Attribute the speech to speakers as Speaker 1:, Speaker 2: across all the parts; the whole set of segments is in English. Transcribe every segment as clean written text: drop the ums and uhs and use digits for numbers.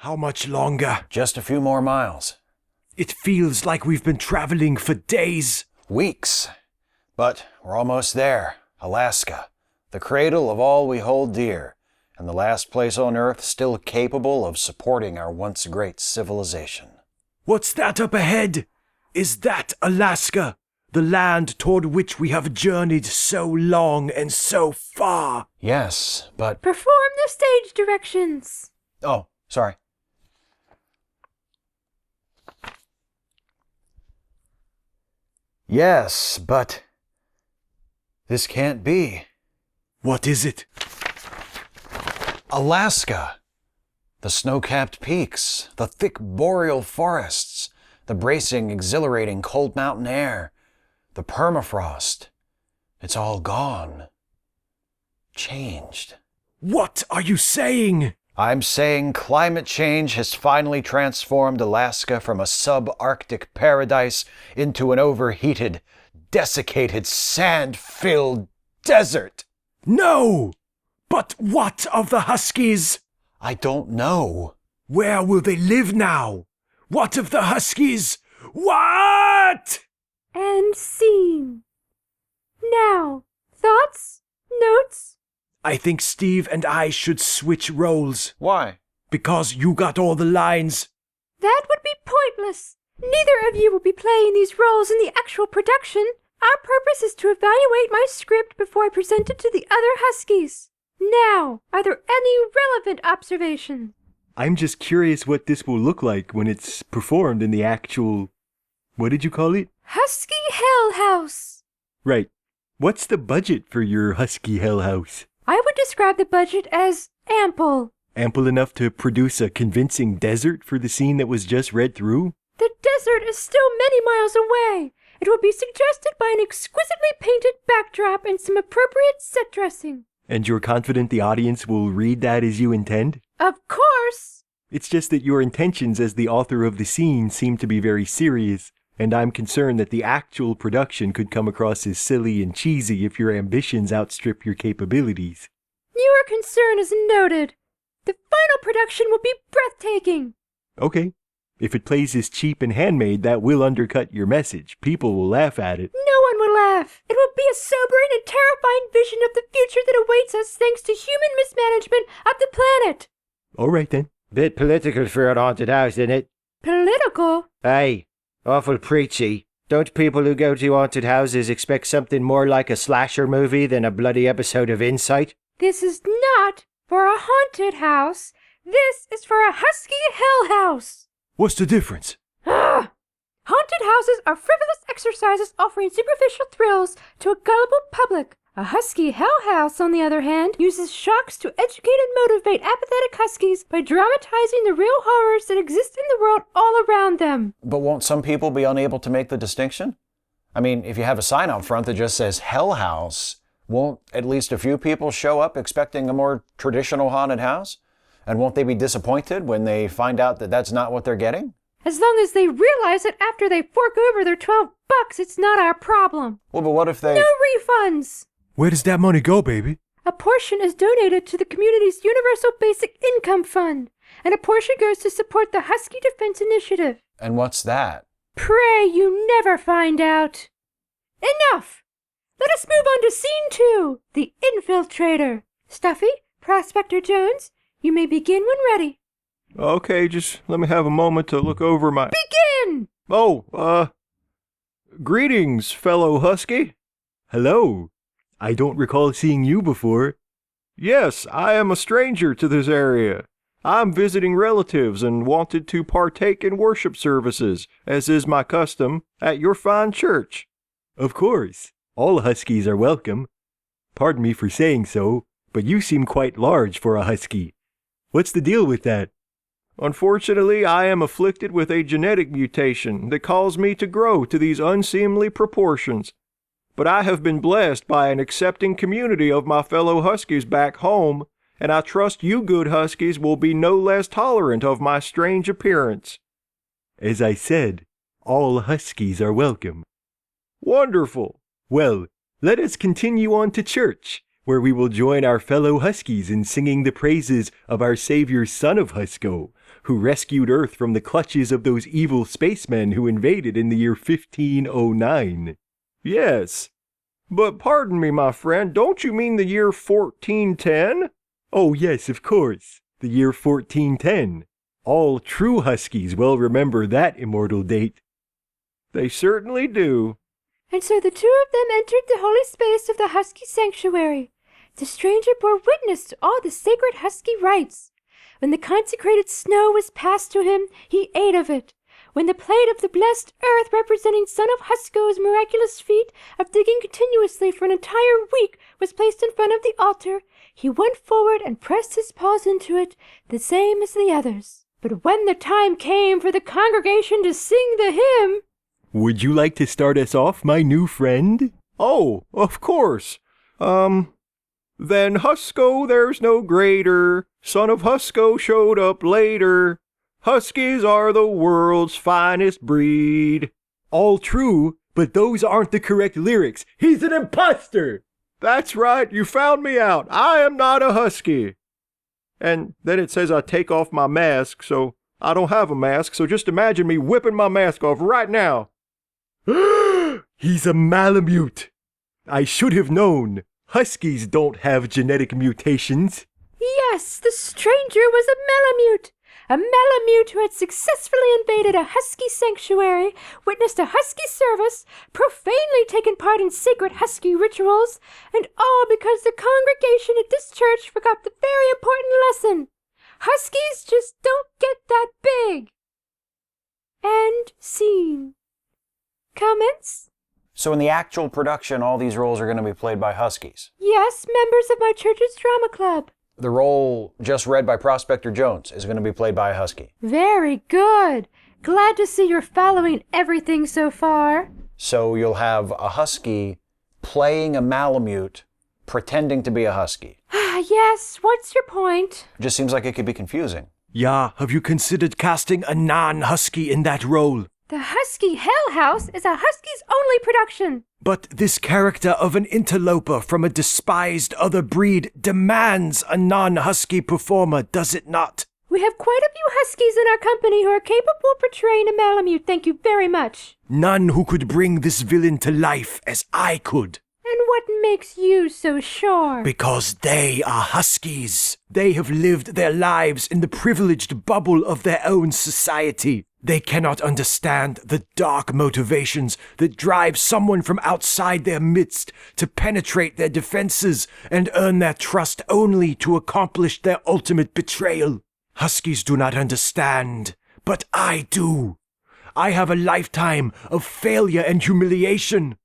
Speaker 1: How much longer?
Speaker 2: Just a few more miles.
Speaker 1: It feels like we've been traveling for days.
Speaker 2: Weeks. But we're almost there. Alaska, the cradle of all we hold dear, and the last place on Earth still capable of supporting our once great civilization.
Speaker 1: What's that up ahead? Is that Alaska, the land toward which we have journeyed so long and so far?
Speaker 2: Yes, but...
Speaker 3: Perform the stage directions.
Speaker 2: Oh, sorry. Yes, but... This can't be.
Speaker 1: What is it?
Speaker 2: Alaska. The snow-capped peaks, the thick boreal forests, the bracing, exhilarating cold mountain air, the permafrost. It's all gone. Changed.
Speaker 1: What are you saying?
Speaker 2: I'm saying climate change has finally transformed Alaska from a subarctic paradise into an overheated, desiccated, sand-filled desert.
Speaker 1: No! But what of the Huskies?
Speaker 2: I don't know.
Speaker 1: Where will they live now? What of the Huskies? What?
Speaker 3: And scene. Now, thoughts? Notes?
Speaker 1: I think Steve and I should switch roles.
Speaker 2: Why?
Speaker 1: Because you got all the lines.
Speaker 3: That would be pointless. Neither of you will be playing these roles in the actual production. Our purpose is to evaluate my script before I present it to the other Huskies. Now, are there any relevant observations?
Speaker 1: I'm just curious what this will look like when it's performed in the actual... What did you call it?
Speaker 3: Husky Hell House.
Speaker 1: Right. What's the budget for your Husky Hell House?
Speaker 3: I would describe the budget as ample.
Speaker 1: Ample enough to produce a convincing desert for the scene that was just read through?
Speaker 3: The desert is still many miles away. It will be suggested by an exquisitely painted backdrop and some appropriate set dressing.
Speaker 1: And you're confident the audience will read that as you intend?
Speaker 3: Of course!
Speaker 1: It's just that your intentions as the author of the scene seem to be very serious, and I'm concerned that the actual production could come across as silly and cheesy if your ambitions outstrip your capabilities.
Speaker 3: Your concern is noted. The final production will be breathtaking.
Speaker 1: Okay. If it plays as cheap and handmade, that will undercut your message. People will laugh at it.
Speaker 3: No one will laugh. It will be a sobering and terrifying vision of the future that awaits us thanks to human mismanagement of the planet.
Speaker 1: All right, then.
Speaker 4: Bit political for an haunted house, isn't it?
Speaker 3: Political?
Speaker 4: Aye. Awful preachy. Don't people who go to haunted houses expect something more like a slasher movie than a bloody episode of Insight?
Speaker 3: This is not for a haunted house. This is for a Husky Hell House.
Speaker 1: What's the difference?
Speaker 3: Ugh! Haunted houses are frivolous exercises offering superficial thrills to a gullible public. A Husky Hell House, on the other hand, uses shocks to educate and motivate apathetic Huskies by dramatizing the real horrors that exist in the world all around them.
Speaker 2: But won't some people be unable to make the distinction? I mean, if you have a sign out front that just says Hell House, won't at least a few people show up expecting a more traditional haunted house? And won't they be disappointed when they find out that that's not what they're getting?
Speaker 3: As long as they realize that after they fork over their $12, it's not our problem.
Speaker 2: Well, but what if they...
Speaker 3: No refunds!
Speaker 1: Where does that money go, baby?
Speaker 3: A portion is donated to the community's Universal Basic Income Fund, and a portion goes to support the Husky Defense Initiative.
Speaker 2: And what's that?
Speaker 3: Pray you never find out. Enough! Let us move on to Scene 2, The Infiltrator. Stuffy, Prospector Jones, you may begin when ready.
Speaker 1: Okay, just let me have a moment to look over my...
Speaker 3: Begin!
Speaker 1: Greetings, fellow Husky. Hello. I don't recall seeing you before. Yes, I am a stranger to this area. I'm visiting relatives and wanted to partake in worship services, as is my custom, at your fine church. Of course. All Huskies are welcome. Pardon me for saying so, but you seem quite large for a Husky. What's the deal with that? Unfortunately, I am afflicted with a genetic mutation that caused me to grow to these unseemly proportions. But I have been blessed by an accepting community of my fellow Huskies back home, and I trust you good Huskies will be no less tolerant of my strange appearance. As I said, all Huskies are welcome. Wonderful. Well, let us continue on to church, where we will join our fellow Huskies in singing the praises of our Savior Son of Husko, who rescued Earth from the clutches of those evil spacemen who invaded in the year 1509. Yes. But pardon me, my friend, don't you mean the year 1410? Oh, yes, of course. The year 1410. All true Huskies well remember that immortal date. They certainly do.
Speaker 3: And so the two of them entered the holy space of the Husky sanctuary. The stranger bore witness to all the sacred Husky rites. When the consecrated snow was passed to him, he ate of it. When the plate of the blessed earth representing son of Husko's miraculous feat of digging continuously for an entire week was placed in front of the altar, he went forward and pressed his paws into it, the same as the others. But when the time came for the congregation to sing the hymn...
Speaker 1: Would you like to start us off, my new friend? Oh, of course. Then Husko there's no greater, son of Husko showed up later. Huskies are the world's finest breed. All true, but those aren't the correct lyrics. He's an imposter! That's right, you found me out. I am not a Husky. And then it says I take off my mask, so I don't have a mask, so just imagine me whipping my mask off right now. He's a Malamute. I should have known. Huskies don't have genetic mutations.
Speaker 3: Yes, the stranger was a Malamute. A Malamute who had successfully invaded a Husky sanctuary, witnessed a Husky service, profanely taken part in sacred Husky rituals, and all because the congregation at this church forgot the very important lesson. Huskies just don't get that big. And scene. Comments?
Speaker 2: So in the actual production, all these roles are going to be played by Huskies.
Speaker 3: Yes, members of my church's drama club.
Speaker 2: The role just read by Prospector Jones is going to be played by a Husky.
Speaker 3: Very good. Glad to see you're following everything so far.
Speaker 2: So you'll have a Husky playing a Malamute, pretending to be a Husky.
Speaker 3: Yes, what's your point?
Speaker 2: It just seems like it could be confusing.
Speaker 1: Yeah, have you considered casting a non-Husky in that role?
Speaker 3: The Husky Hell House is a Husky's only production.
Speaker 1: But this character of an interloper from a despised other breed demands a non-Husky performer, does it not?
Speaker 3: We have quite a few Huskies in our company who are capable of portraying a Malamute, thank you very much.
Speaker 1: None who could bring this villain to life as I could.
Speaker 3: And what makes you so sure?
Speaker 1: Because they are Huskies. They have lived their lives in the privileged bubble of their own society. They cannot understand the dark motivations that drive someone from outside their midst to penetrate their defenses and earn their trust only to accomplish their ultimate betrayal. Huskies do not understand, but I do. I have a lifetime of failure and humiliation.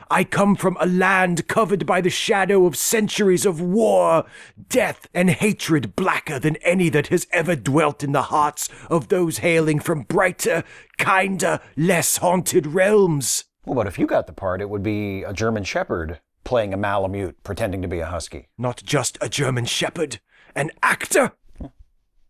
Speaker 1: I come from a land covered by the shadow of centuries of war, death, and hatred blacker than any that has ever dwelt in the hearts of those hailing from brighter, kinder, less haunted realms.
Speaker 2: Well, but if you got the part, it would be a German Shepherd playing a Malamute, pretending to be a Husky.
Speaker 1: Not just a German Shepherd, an actor.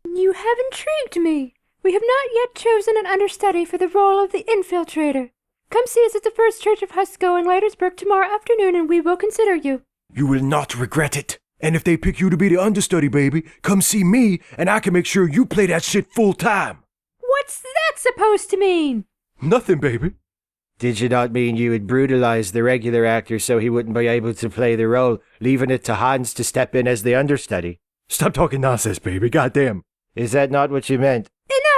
Speaker 3: You have intrigued me. We have not yet chosen an understudy for the role of the infiltrator. Come see us at the First Church of Husko in Leitersburg tomorrow afternoon and we will consider you.
Speaker 1: You will not regret it. And if they pick you to be the understudy, baby, come see me and I can make sure you play that shit full time.
Speaker 3: What's that supposed to mean?
Speaker 1: Nothing, baby.
Speaker 4: Did you not mean you would brutalize the regular actor so he wouldn't be able to play the role, leaving it to Hans to step in as the understudy?
Speaker 1: Stop talking nonsense, baby. Goddamn.
Speaker 4: Is that not what you meant?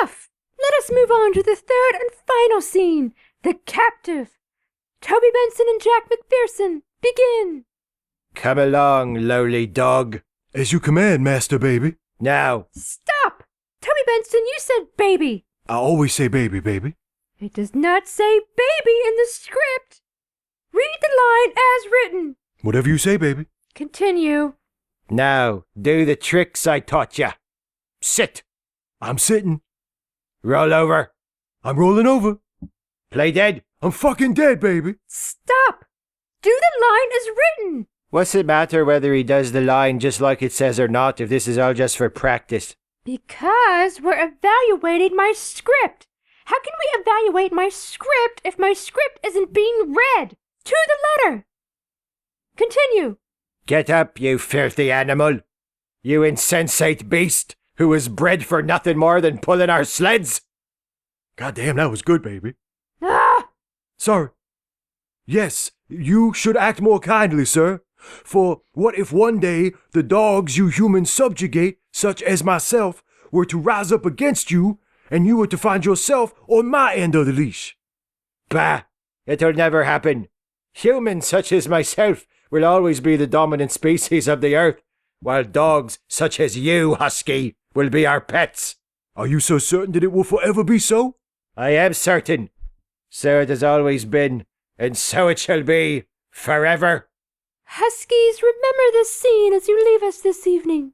Speaker 3: Enough! Let us move on to the third and final scene. The captive. Toby Benson and Jack McPherson, begin.
Speaker 4: Come along, lowly dog.
Speaker 1: As you command, master baby.
Speaker 4: Now.
Speaker 3: Stop! Toby Benson, you said baby.
Speaker 1: I always say baby, baby.
Speaker 3: It does not say baby in the script. Read the line as written.
Speaker 1: Whatever you say, baby.
Speaker 3: Continue.
Speaker 4: Now, do the tricks I taught ya. Sit.
Speaker 1: I'm sitting.
Speaker 4: Roll over.
Speaker 1: I'm rolling over.
Speaker 4: Play dead.
Speaker 1: I'm fucking dead, baby.
Speaker 3: Stop! Do the line as written.
Speaker 4: What's it matter whether he does the line just like it says or not if this is all just for practice?
Speaker 3: Because we're evaluating my script. How can we evaluate my script if my script isn't being read? To the letter. Continue.
Speaker 4: Get up, you filthy animal. You insensate beast. who was bred for nothing more than pulling our sleds.
Speaker 1: God damn, that was good, baby.
Speaker 3: Ah!
Speaker 1: Sorry. Yes, you should act more kindly, sir. For what if one day the dogs you humans subjugate, such as myself, were to rise up against you, and you were to find yourself on my end of the leash?
Speaker 4: Bah, it'll never happen. Humans such as myself will always be the dominant species of the earth, while dogs such as you, Husky, will be our pets.
Speaker 1: Are you so certain that it will forever be so?
Speaker 4: I am certain. So it has always been, and so it shall be, forever.
Speaker 3: Huskies, remember this scene as you leave us this evening.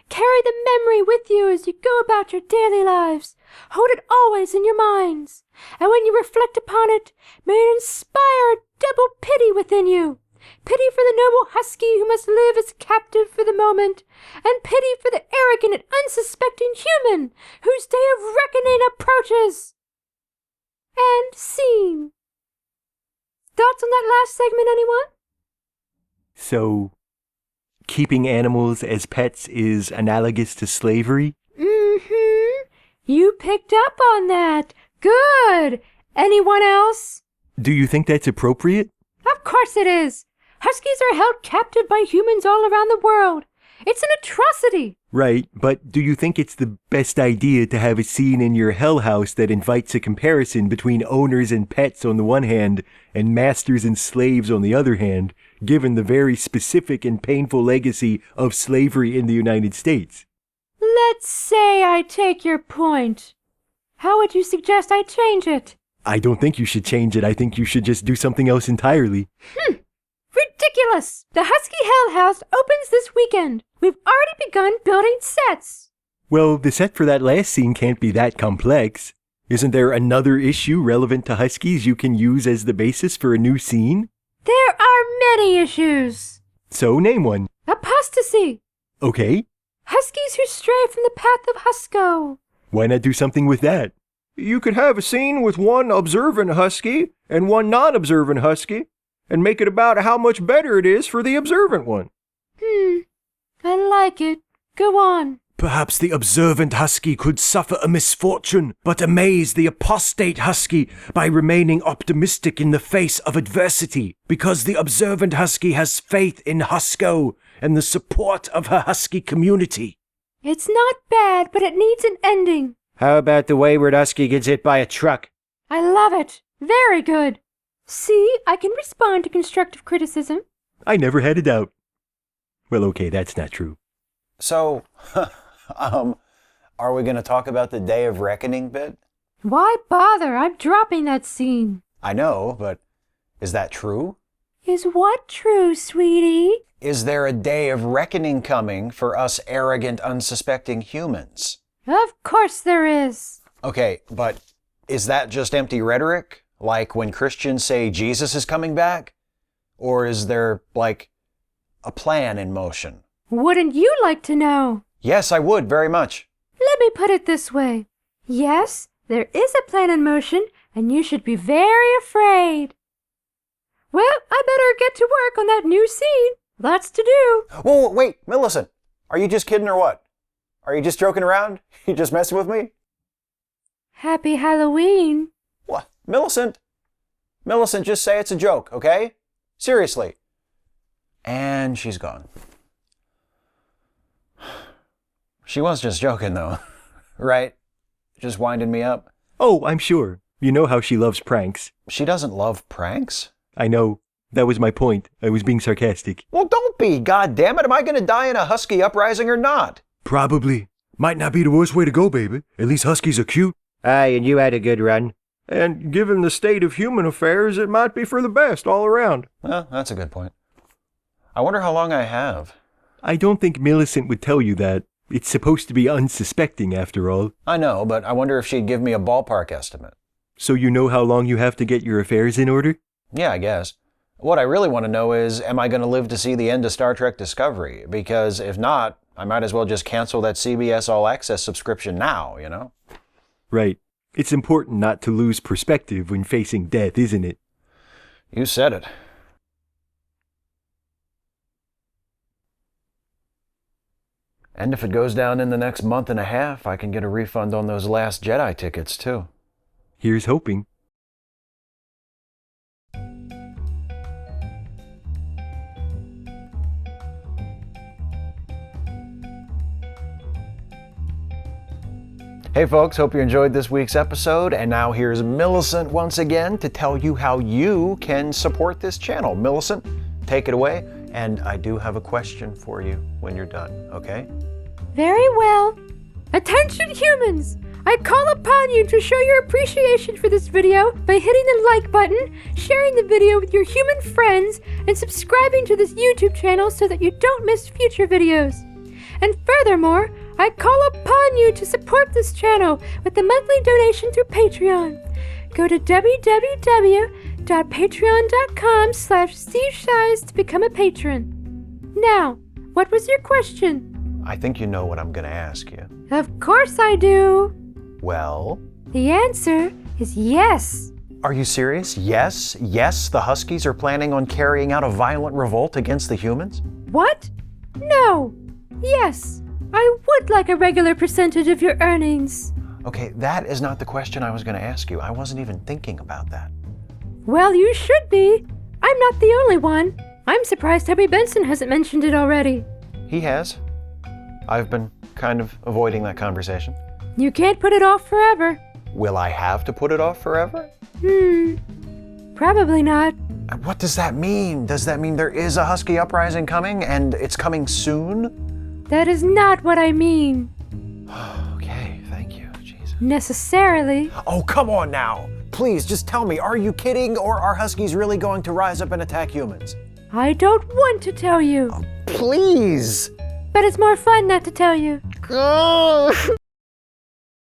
Speaker 3: Carry the memory with you as you go about your daily lives. Hold it always in your minds. And when you reflect upon it, may it inspire double pity within you. Pity for the noble husky who must live as captive for the moment, and pity for the arrogant and unsuspecting human whose day of reckoning approaches. And scene. Thoughts on that last segment, anyone?
Speaker 1: So, keeping animals as pets is analogous to slavery?
Speaker 3: Mm-hmm. You picked up on that. Good. Anyone else?
Speaker 1: Do you think that's appropriate?
Speaker 3: Of course it is. Huskies are held captive by humans all around the world. It's an atrocity.
Speaker 1: Right, but do you think it's the best idea to have a scene in your hell house that invites a comparison between owners and pets on the one hand and masters and slaves on the other hand, given the very specific and painful legacy of slavery in the United States?
Speaker 3: Let's say I take your point. How would you suggest I change it?
Speaker 1: I don't think you should change it. I think you should just do something else entirely.
Speaker 3: Ridiculous! The Husky Hell House opens this weekend. We've already begun building sets.
Speaker 1: Well, the set for that last scene can't be that complex. Isn't there another issue relevant to Huskies you can use as the basis for a new scene?
Speaker 3: There are many issues.
Speaker 1: So name one.
Speaker 3: Apostasy.
Speaker 1: Okay.
Speaker 3: Huskies who stray from the path of Husko.
Speaker 1: Why not do something with that? You could have a scene with one observant husky and one non-observant husky, and make it about how much better it is for the observant one.
Speaker 3: I like it. Go on.
Speaker 1: Perhaps the observant husky could suffer a misfortune, but amaze the apostate husky by remaining optimistic in the face of adversity, because the observant husky has faith in Husko and the support of her husky community.
Speaker 3: It's not bad, but it needs an ending.
Speaker 4: How about the wayward husky gets hit by a truck?
Speaker 3: I love it. Very good. See, I can respond to constructive criticism.
Speaker 1: I never had a doubt. Well, okay, that's not true.
Speaker 2: So, are we going to talk about the Day of Reckoning bit?
Speaker 3: Why bother? I'm dropping that scene.
Speaker 2: I know, but is that true?
Speaker 3: Is what true, sweetie?
Speaker 2: Is there a Day of Reckoning coming for us arrogant, unsuspecting humans?
Speaker 3: Of course there is.
Speaker 2: Okay, but is that just empty rhetoric? Like when Christians say Jesus is coming back? Or is there, like, a plan in motion?
Speaker 3: Wouldn't you like to know?
Speaker 2: Yes, I would, very much.
Speaker 3: Let me put it this way. Yes, there is a plan in motion, and you should be very afraid. Well, I better get to work on that new scene. Lots to do.
Speaker 2: Whoa, wait, Millicent. Are you just kidding or what? Are you just joking around? You just messing with me?
Speaker 3: Happy Hell-O-Ween.
Speaker 2: What? Millicent? Millicent, just say it's a joke, okay? Seriously. And she's gone. She was just joking, though. Right? Just winding me up.
Speaker 1: Oh, I'm sure. You know how she loves pranks.
Speaker 2: She doesn't love pranks?
Speaker 1: I know. That was my point. I was being sarcastic.
Speaker 2: Well, don't be, goddammit. Am I going to die in a husky uprising or not?
Speaker 1: Probably. Might not be the worst way to go, baby. At least huskies are cute.
Speaker 4: Aye, and you had a good run.
Speaker 1: And given the state of human affairs, it might be for the best all around.
Speaker 2: Well, that's a good point. I wonder how long I have.
Speaker 1: I don't think Millicent would tell you that. It's supposed to be unsuspecting, after all.
Speaker 2: I know, but I wonder if she'd give me a ballpark estimate.
Speaker 1: So you know how long you have to get your affairs in order?
Speaker 2: Yeah, I guess. What I really want to know is, am I going to live to see the end of Star Trek Discovery? Because if not, I might as well just cancel that CBS All Access subscription now, you know?
Speaker 1: Right. It's important not to lose perspective when facing death, isn't it?
Speaker 2: You said it. And if it goes down in the next month and a half, I can get a refund on those Last Jedi tickets, too.
Speaker 1: Here's hoping.
Speaker 2: Hey folks, hope you enjoyed this week's episode, and now here's Millicent once again to tell you how you can support this channel. Millicent, take it away, and I do have a question for you when you're done, okay?
Speaker 3: Very well. Attention humans! I call upon you to show your appreciation for this video by hitting the like button, sharing the video with your human friends, and subscribing to this YouTube channel so that you don't miss future videos. And furthermore, I call upon you to support this channel with a monthly donation through Patreon. Go to www.patreon.com/Shives to become a patron. Now, what was your question?
Speaker 2: I think you know what I'm gonna ask you.
Speaker 3: Of course I do.
Speaker 2: Well?
Speaker 3: The answer is yes.
Speaker 2: Are you serious? Yes? Yes, the Huskies are planning on carrying out a violent revolt against the humans?
Speaker 3: What? No. Yes. I would like a regular percentage of your earnings.
Speaker 2: Okay, that is not the question I was going to ask you. I wasn't even thinking about that.
Speaker 3: Well, you should be. I'm not the only one. I'm surprised Toby Benson hasn't mentioned it already.
Speaker 2: He has. I've been kind of avoiding that conversation.
Speaker 3: You can't put it off forever.
Speaker 2: Will I have to put it off forever?
Speaker 3: Probably not.
Speaker 2: What does that mean? Does that mean there is a Husky uprising coming and it's coming soon?
Speaker 3: That is not what I mean.
Speaker 2: Okay, thank you, Jesus.
Speaker 3: Necessarily.
Speaker 2: Oh, come on now. Please, just tell me, are you kidding, or are Huskies really going to rise up and attack humans?
Speaker 3: I don't want to tell you.
Speaker 2: Please!
Speaker 3: But it's more fun not to tell you.